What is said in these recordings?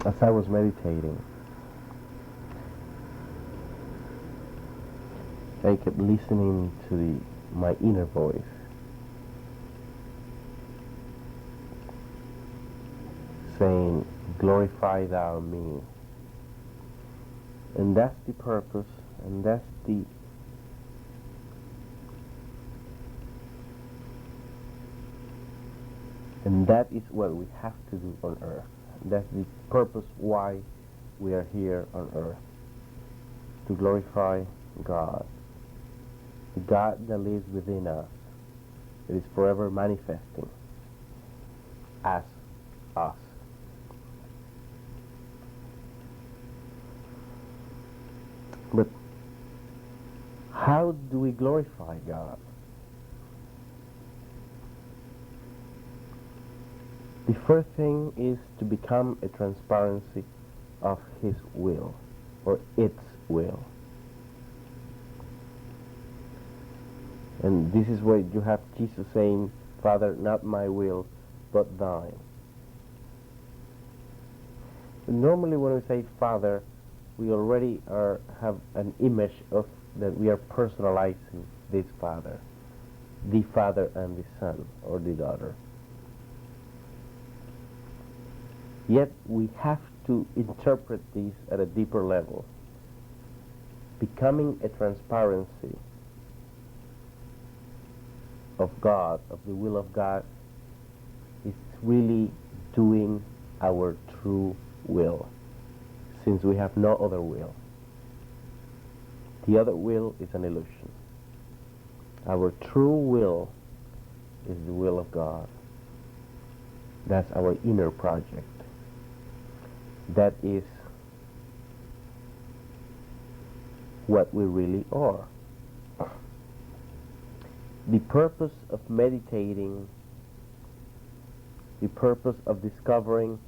As I was meditating, I kept listening to my inner voice saying, glorify thou me. And that's the purpose, and that is what we have to do on earth. That's the purpose why we are here on earth, to glorify God, the God that lives within us, that is forever manifesting as us. But how do we glorify God? The first thing is to become a transparency of His will, or its will. And this is where you have Jesus saying, Father, not my will, but thine. And normally when we say Father, we already have an image of that we are personalizing this Father, the Father and the Son, or the daughter. Yet we have to interpret these at a deeper level. Becoming a transparency of God, of the will of God, is really doing our true will, since we have no other will. The other will is an illusion. Our true will is the will of God. That's our inner project. That is what we really are. The purpose of meditating, the purpose of discovering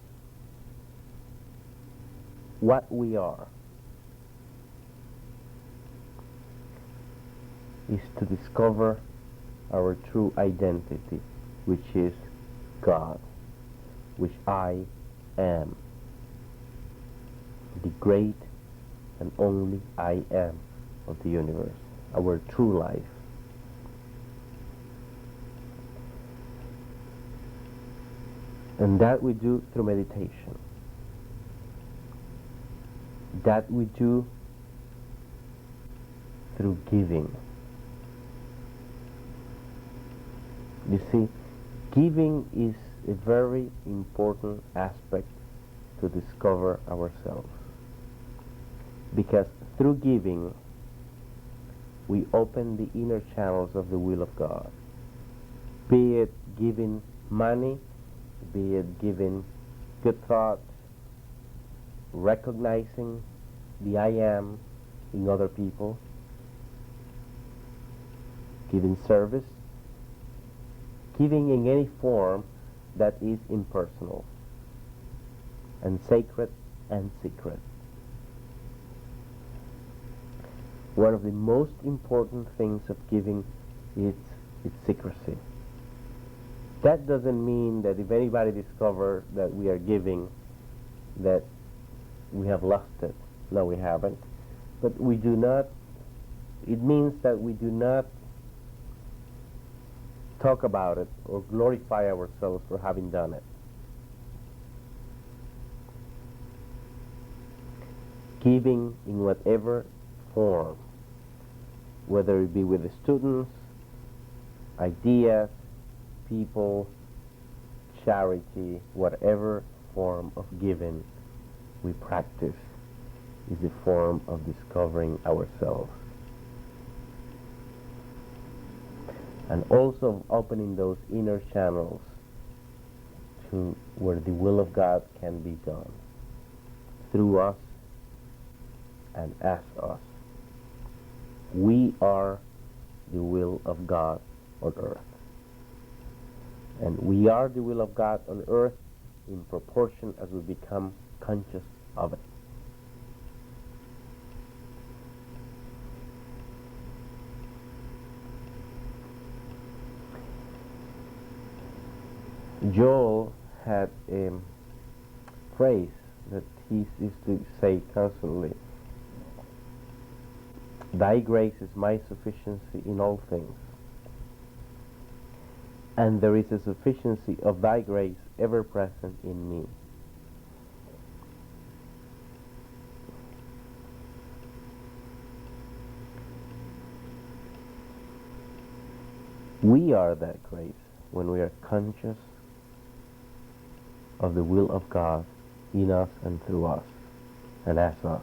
what we are, is to discover our true identity, which is God, which I am. The great and only I am of the universe, our true life. And that we do through meditation. That we do through giving. You see, giving is a very important aspect to discover ourselves. Because through giving, we open the inner channels of the will of God. Be it giving money, be it giving good thoughts, recognizing the I am in other people, giving service, giving in any form that is impersonal and sacred and secret. One of the most important things of giving is its secrecy. That doesn't mean that if anybody discovers that we are giving, that we have lost it. No, we haven't. But we do not, it means that we do not talk about it or glorify ourselves for having done it. Giving in whatever form, whether it be with the students, ideas, people, charity, whatever form of giving we practice is a form of discovering ourselves. And also opening those inner channels to where the will of God can be done through us and as us. We are the will of God on earth. And we are the will of God on earth in proportion as we become conscious of it. Joel had a phrase that he used to say constantly, "Thy grace is my sufficiency in all things, and there is a sufficiency of thy grace ever present in me." We are that grace when we are conscious of the will of God in us and through us and as us.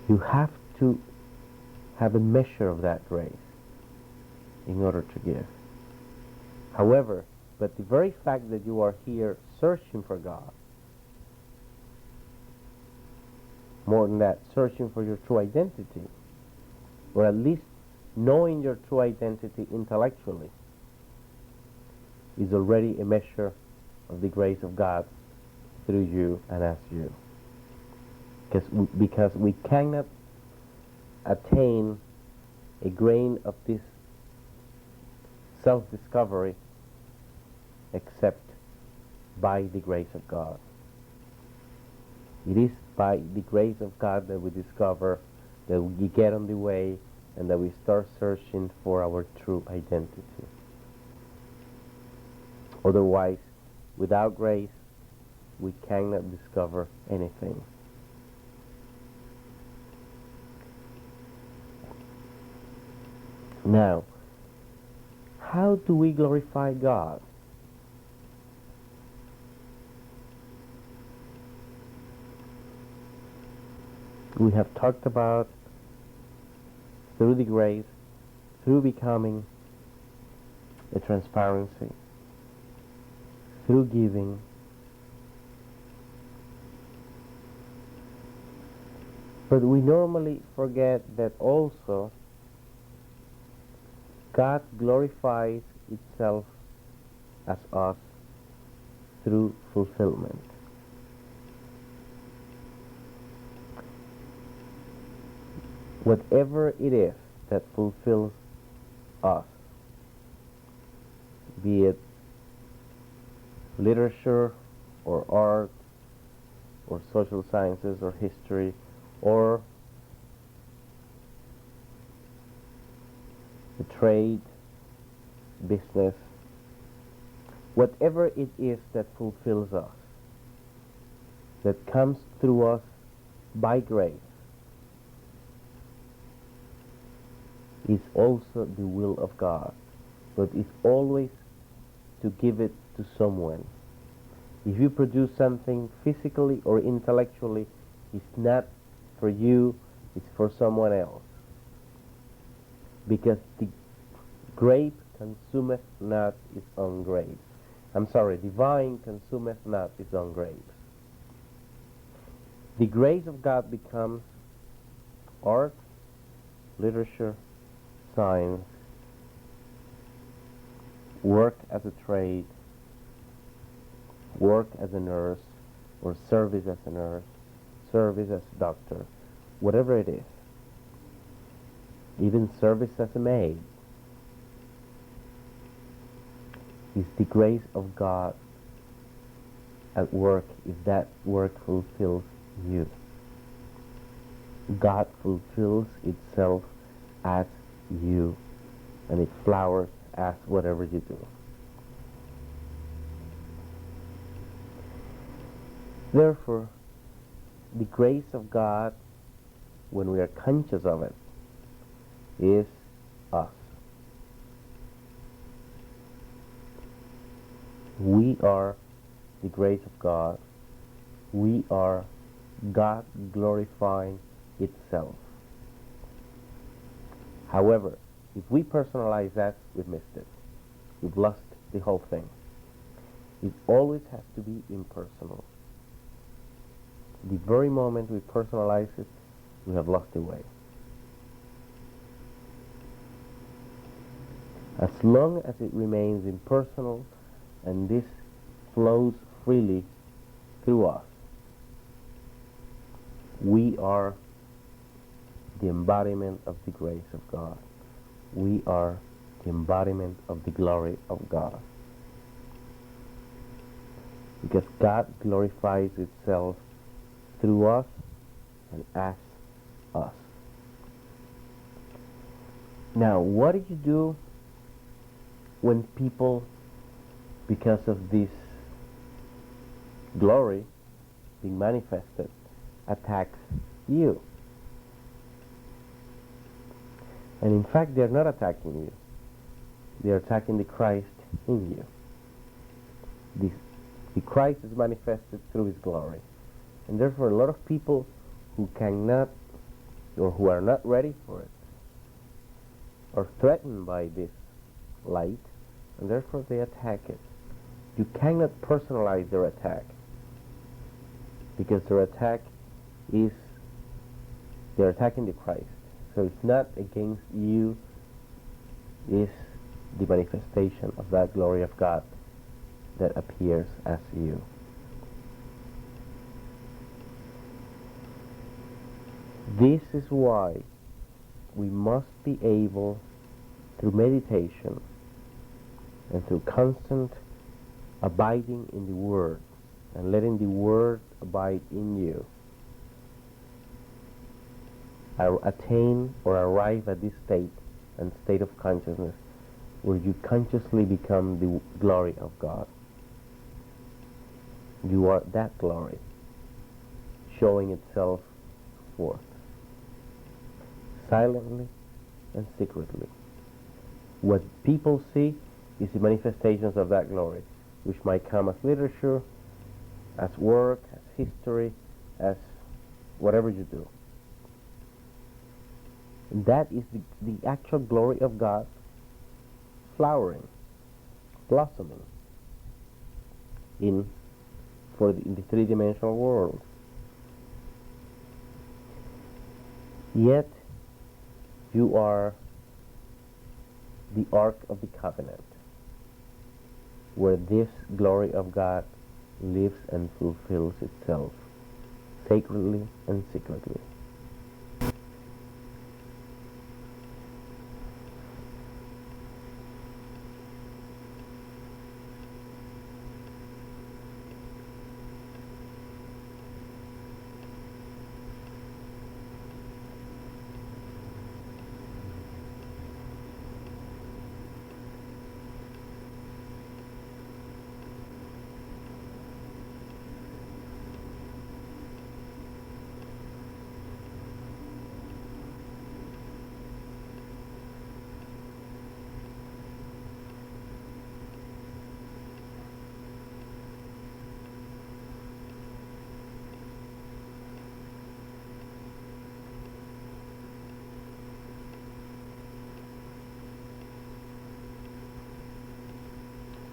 You have to have a measure of that grace in order to give. However, but the very fact that you are here searching for God, more than that, searching for your true identity, or at least knowing your true identity intellectually, is already a measure of the grace of God through you and as you. Because we cannot attain a grain of this self-discovery except by the grace of God. It is by the grace of God that we discover, that we get on the way, and that we start searching for our true identity. Otherwise, without grace, we cannot discover anything. Now, how do we glorify God? We have talked about through the grace, through becoming a transparency, through giving, but we normally forget that also God glorifies itself as us through fulfillment. Whatever it is that fulfills us, be it literature or art or social sciences or history or the trade, business, whatever it is that fulfills us, that comes through us by grace, is also the will of God, but it's always to give it to someone. If you produce something physically or intellectually, it's not for you, it's for someone else. Because the grape consumeth not its own grapes. The vine consumeth not its own grapes. The grace of God becomes art, literature, science, work as a trade, work as a nurse, or service as a nurse, service as a doctor, whatever it is, even service as a maid, is the grace of God at work if that work fulfills you. God fulfills itself as you, and it flowers as whatever you do. Therefore, the grace of God, when we are conscious of it, is us. We are the grace of God. We are God glorifying itself. However, if we personalize that, we've missed it. We've lost the whole thing. It always has to be impersonal. The very moment we personalize it, we have lost the way. As long as it remains impersonal and this flows freely through us, we are the embodiment of the grace of God. We are the embodiment of the glory of God. because God glorifies itself through us and as us. Now, what do you do when people, because of this glory being manifested, attacks you? And in fact, they're not attacking you. They're attacking the Christ in you. The Christ is manifested through His glory. And therefore, a lot of people who cannot, or who are not ready for it, are threatened by this light, and therefore they attack it. You cannot personalize their attack, because their attack is, they're attacking the Christ. So it's not against you, it's the manifestation of that glory of God that appears as you. This is why we must be able, through meditation and through constant abiding in the Word and letting the Word abide in you, attain or arrive at this state of consciousness where you consciously become the glory of God. You are that glory showing itself forth, silently and secretly. What people see is the manifestations of that glory, which might come as literature, as work, as history, as whatever you do. That is the actual glory of God flowering, blossoming in the three-dimensional world. Yet you are the Ark of the Covenant, where this glory of God lives and fulfills itself, sacredly and secretly.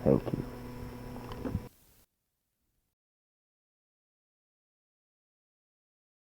Thank you.